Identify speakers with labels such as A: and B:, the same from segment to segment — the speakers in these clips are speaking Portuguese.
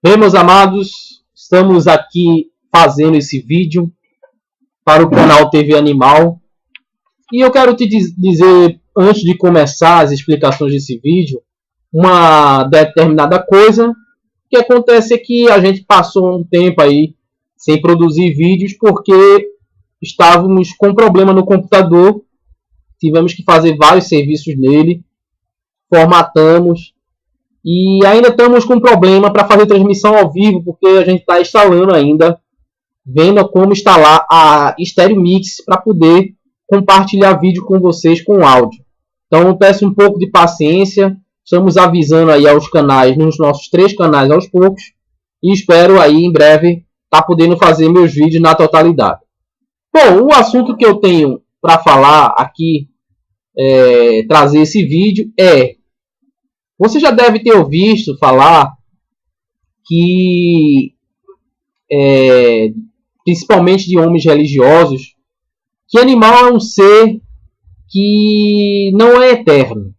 A: Bem, meus amados, estamos aqui fazendo esse vídeo para o canal TV Animal. E eu quero te dizer, antes de começar as explicações desse vídeo, uma determinada coisa. O que acontece é que a gente passou um tempo aí sem produzir vídeos porque estávamos com problema no computador. Tivemos que fazer vários serviços nele, formatamos. E ainda estamos com problema para fazer transmissão ao vivo, porque a gente está instalando ainda, vendo como instalar a Stereo Mix para poder compartilhar vídeo com vocês com áudio. Então peço um pouco de paciência, estamos avisando aí aos canais, nos nossos 3 canais aos poucos, e espero aí em breve estar podendo fazer meus vídeos na totalidade. Bom, o assunto que eu tenho para falar aqui, trazer esse vídeo é: você já deve ter ouvido falar que, principalmente de homens religiosos, que animal é um ser que não é eterno,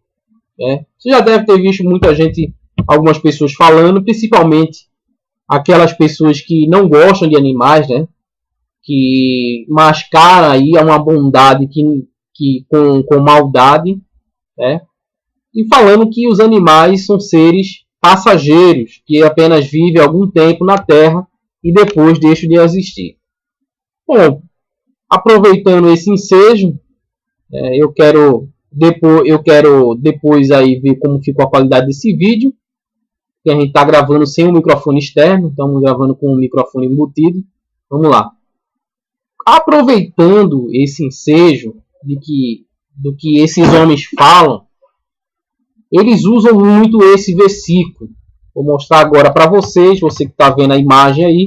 A: né? Você já deve ter visto muita gente, algumas pessoas falando, principalmente aquelas pessoas que não gostam de animais, né? Que mascaram aí uma bondade com maldade, né? E falando que os animais são seres passageiros, que apenas vivem algum tempo na Terra e depois deixam de existir. Bom, aproveitando esse ensejo, eu quero depois aí ver como ficou a qualidade desse vídeo, que a gente está gravando sem um microfone externo, estamos gravando com um microfone embutido. Vamos lá. Aproveitando esse ensejo do que esses homens falam, eles usam muito esse versículo. Vou mostrar agora para vocês, você que está vendo a imagem aí.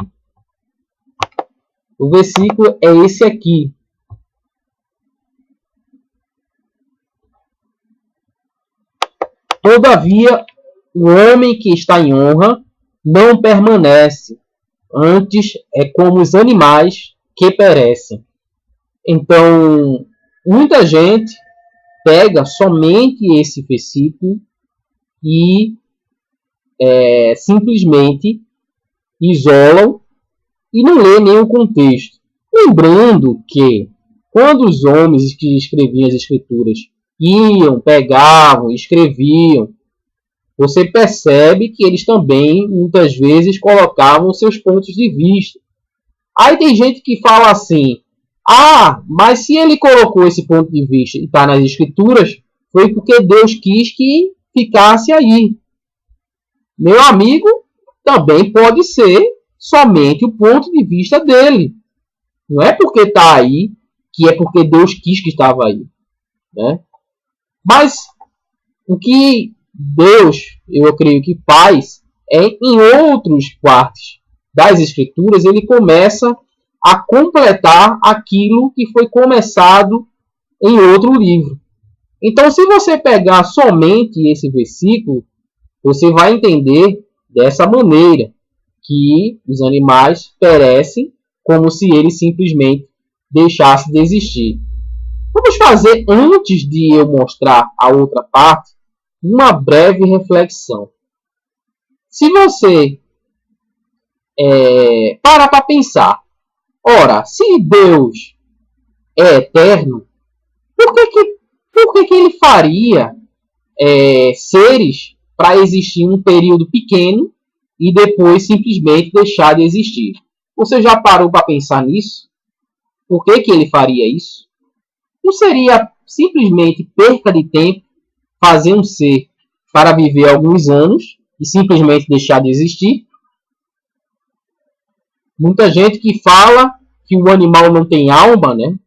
A: O versículo é esse aqui. Todavia, o homem que está em honra não permanece, antes é como os animais que perecem. Então, muita gente pega somente esse versículo e simplesmente isolam e não lê nem o contexto. Lembrando que quando os homens que escreviam as escrituras iam, pegavam, escreviam, você percebe que eles também muitas vezes colocavam seus pontos de vista. Aí tem gente que fala assim: ah, mas se ele colocou esse ponto de vista e está nas escrituras, foi porque Deus quis que ficasse aí. Meu amigo, também pode ser somente o ponto de vista dele. Não é porque está aí que é porque Deus quis que estava aí, né? Mas o que Deus, eu creio que faz, em outros partes das escrituras, ele começa a completar aquilo que foi começado em outro livro. Então, se você pegar somente esse versículo, você vai entender dessa maneira que os animais perecem como se eles simplesmente deixassem de existir. Vamos fazer, antes de eu mostrar a outra parte, uma breve reflexão. Se você parar para pensar, ora, se Deus é eterno, por que ele faria seres para existir um período pequeno e depois simplesmente deixar de existir? Você já parou para pensar nisso? Por que ele faria isso? Não seria simplesmente perca de tempo fazer um ser para viver alguns anos e simplesmente deixar de existir? Muita gente que fala que o animal não tem alma, né?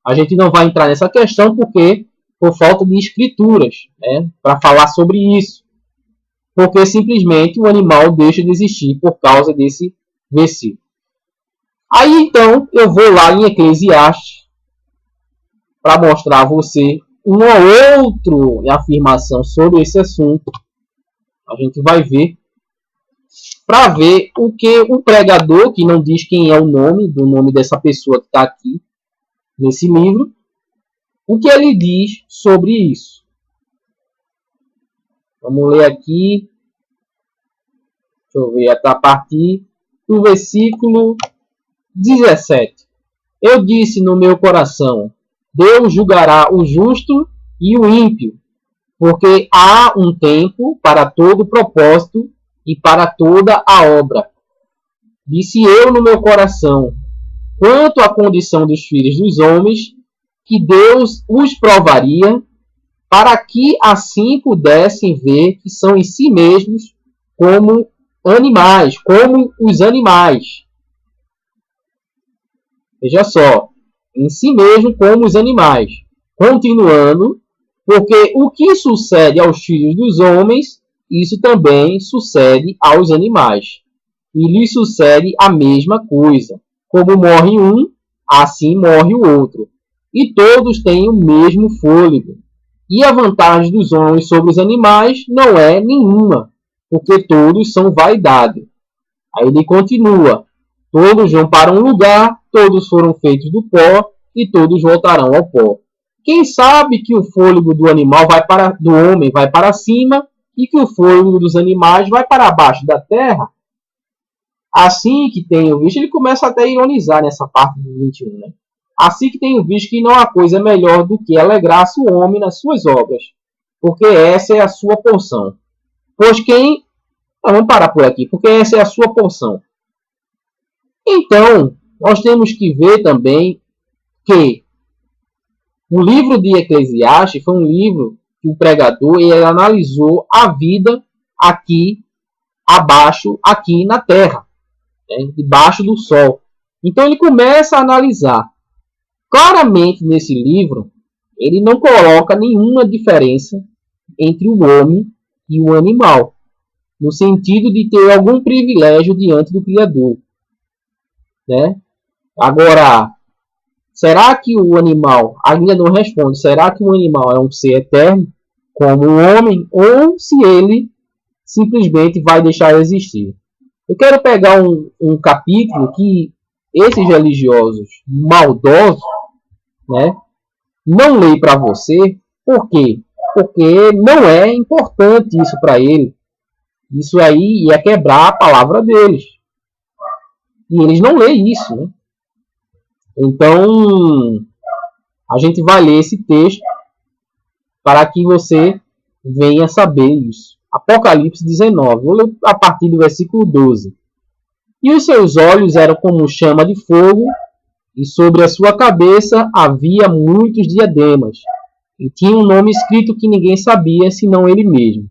A: A gente não vai entrar nessa questão porque por falta de escrituras, né, para falar sobre isso. Porque simplesmente o animal deixa de existir por causa desse versículo. Aí então eu vou lá em Eclesiastes para mostrar a você uma outra afirmação sobre esse assunto. A gente vai ver, para ver o que o pregador, que não diz quem é o nome dessa pessoa que está aqui nesse livro, o que ele diz sobre isso. Vamos ler aqui eu ver, a partir do versículo 17. Eu disse no meu coração: Deus julgará o justo e o ímpio, porque há um tempo para todo propósito e para toda a obra. Disse eu no meu coração, quanto à condição dos filhos dos homens, que Deus os provaria, para que assim pudessem ver que são em si mesmos como animais, como os animais. Veja só, em si mesmo como os animais. Continuando, porque o que sucede aos filhos dos homens, isso também sucede aos animais. E lhes sucede a mesma coisa. Como morre um, assim morre o outro. E todos têm o mesmo fôlego. E a vantagem dos homens sobre os animais não é nenhuma, porque todos são vaidade. Aí ele continua: todos vão para um lugar, todos foram feitos do pó e todos voltarão ao pó. Quem sabe que o fôlego do animal do homem vai para cima e que o fôlego dos animais vai para baixo da terra? Assim que tenho visto, ele começa até a ironizar nessa parte do 21, né? Assim que tenho visto que não há coisa melhor do que alegrar-se o homem nas suas obras, porque essa é a sua porção. Vamos parar por aqui, porque essa é a sua porção. Então, nós temos que ver também que o livro de Eclesiastes foi um livro que o pregador ele analisou a vida aqui abaixo, aqui na terra, né, debaixo do sol. Então ele começa a analisar. Claramente nesse livro, ele não coloca nenhuma diferença entre o homem e o animal, no sentido de ter algum privilégio diante do Criador, né? Agora, será que o animal, ainda não responde, será que o animal é um ser eterno, como o homem, ou se ele simplesmente vai deixar de existir? Eu quero pegar um capítulo que esses religiosos maldosos, né, não leem para você. Por quê? Porque não é importante isso para ele. Isso aí ia quebrar a palavra deles. E eles não leem isso, né? Então, a gente vai ler esse texto para que você venha saber isso. Apocalipse 19. Vou ler a partir do versículo 12. E os seus olhos eram como chama de fogo, e sobre a sua cabeça havia muitos diademas, e tinha um nome escrito que ninguém sabia, senão ele mesmo.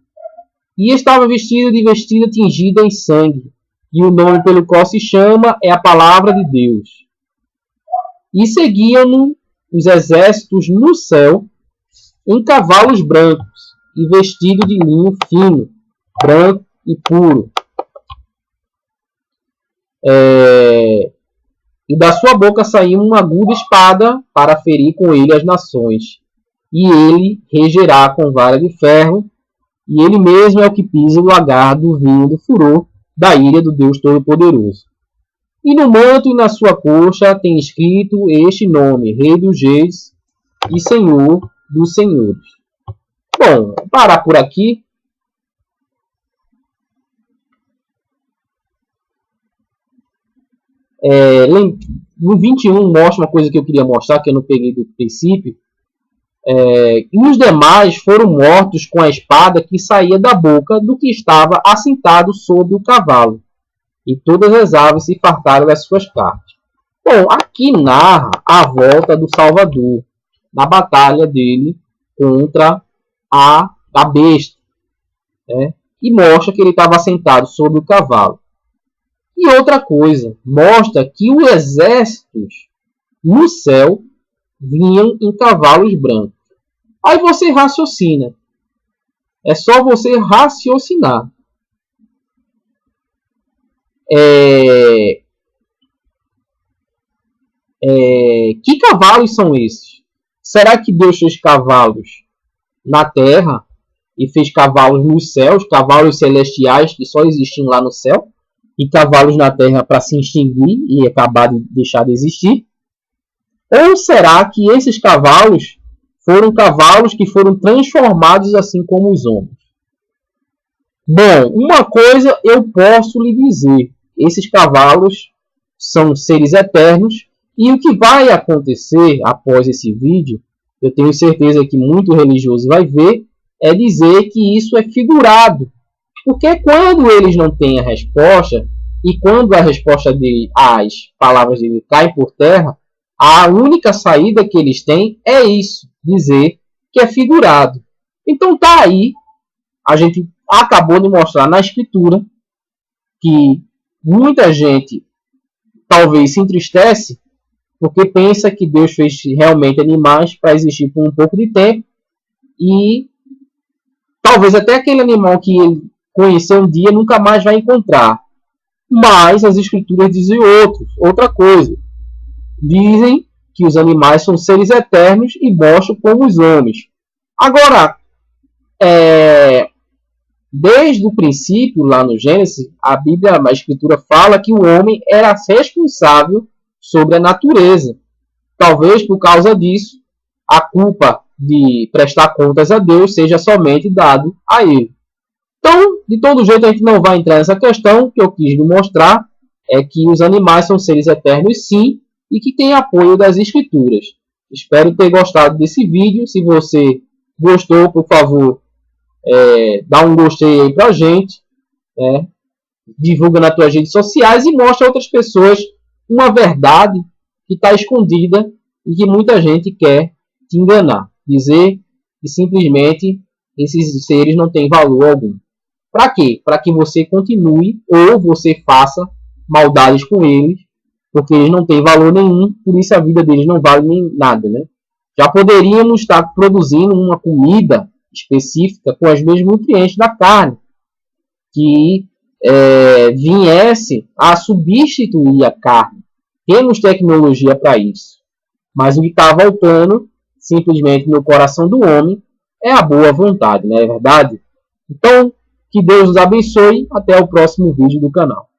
A: E estava vestido de vestida tingida em sangue, e o nome pelo qual se chama é a Palavra de Deus. E seguiam-no os exércitos no céu, em cavalos brancos, e vestido de linho fino, branco e puro. E da sua boca saiu uma aguda espada para ferir com ele as nações. E ele regerá com vara de ferro, e ele mesmo é o que pisa o lagar do vinho do furor da ira do Deus Todo-Poderoso. E no manto e na sua coxa tem escrito este nome: Rei dos Reis e Senhor dos Senhores. Bom, vou parar por aqui. No 21 mostra uma coisa que eu queria mostrar, que eu não peguei do princípio. E os demais foram mortos com a espada que saía da boca do que estava assentado sobre o cavalo, e todas as aves se fartaram das suas carnes. Bom, aqui narra a volta do Salvador, na batalha dele contra a besta, né? E mostra que ele estava sentado sobre o cavalo. E outra coisa, mostra que os exércitos no céu vinham em cavalos brancos. Aí você raciocina. É só você raciocinar. Que cavalos são esses? Será que Deus fez cavalos na terra e fez cavalos nos céus, cavalos celestiais que só existiam lá no céu, e cavalos na terra para se extinguir e acabar de deixar de existir? Ou será que esses cavalos foram cavalos que foram transformados assim como os homens? Bom, uma coisa eu posso lhe dizer: esses cavalos são seres eternos, e o que vai acontecer após esse vídeo, eu tenho certeza que muito religioso vai ver, é dizer que isso é figurado. Porque quando eles não têm a resposta, e quando a resposta dele, as palavras dele caem por terra, a única saída que eles têm é isso, dizer que é figurado. Então tá aí, a gente acabou de mostrar na escritura que muita gente talvez se entristece porque pensa que Deus fez realmente animais para existir por um pouco de tempo e talvez até aquele animal que ele conheceu um dia nunca mais vai encontrar. Mas as escrituras dizem outra coisa. Dizem que os animais são seres eternos e mostram como os homens. Agora, desde o princípio, lá no Gênesis, a Bíblia, a Escritura fala que o homem era responsável sobre a natureza. Talvez por causa disso, a culpa de prestar contas a Deus seja somente dado a ele. Então, de todo jeito, a gente não vai entrar nessa questão. O que eu quis mostrar é que os animais são seres eternos, sim, e que têm apoio das Escrituras. Espero ter gostado desse vídeo. Se você gostou, por favor, dá um gostei aí pra gente, divulga nas tuas redes sociais e mostra a outras pessoas uma verdade que está escondida e que muita gente quer te enganar, dizer que simplesmente esses seres não têm valor algum. Para quê? Para que você continue ou você faça maldades com eles, porque eles não têm valor nenhum, por isso a vida deles não vale nem nada, né? Já poderíamos estar produzindo uma comida específica com os mesmos nutrientes da carne, que viesse a substituir a carne. Temos tecnologia para isso. Mas o que está voltando simplesmente no coração do homem é a boa vontade, não é verdade? Então, que Deus os abençoe. Até o próximo vídeo do canal.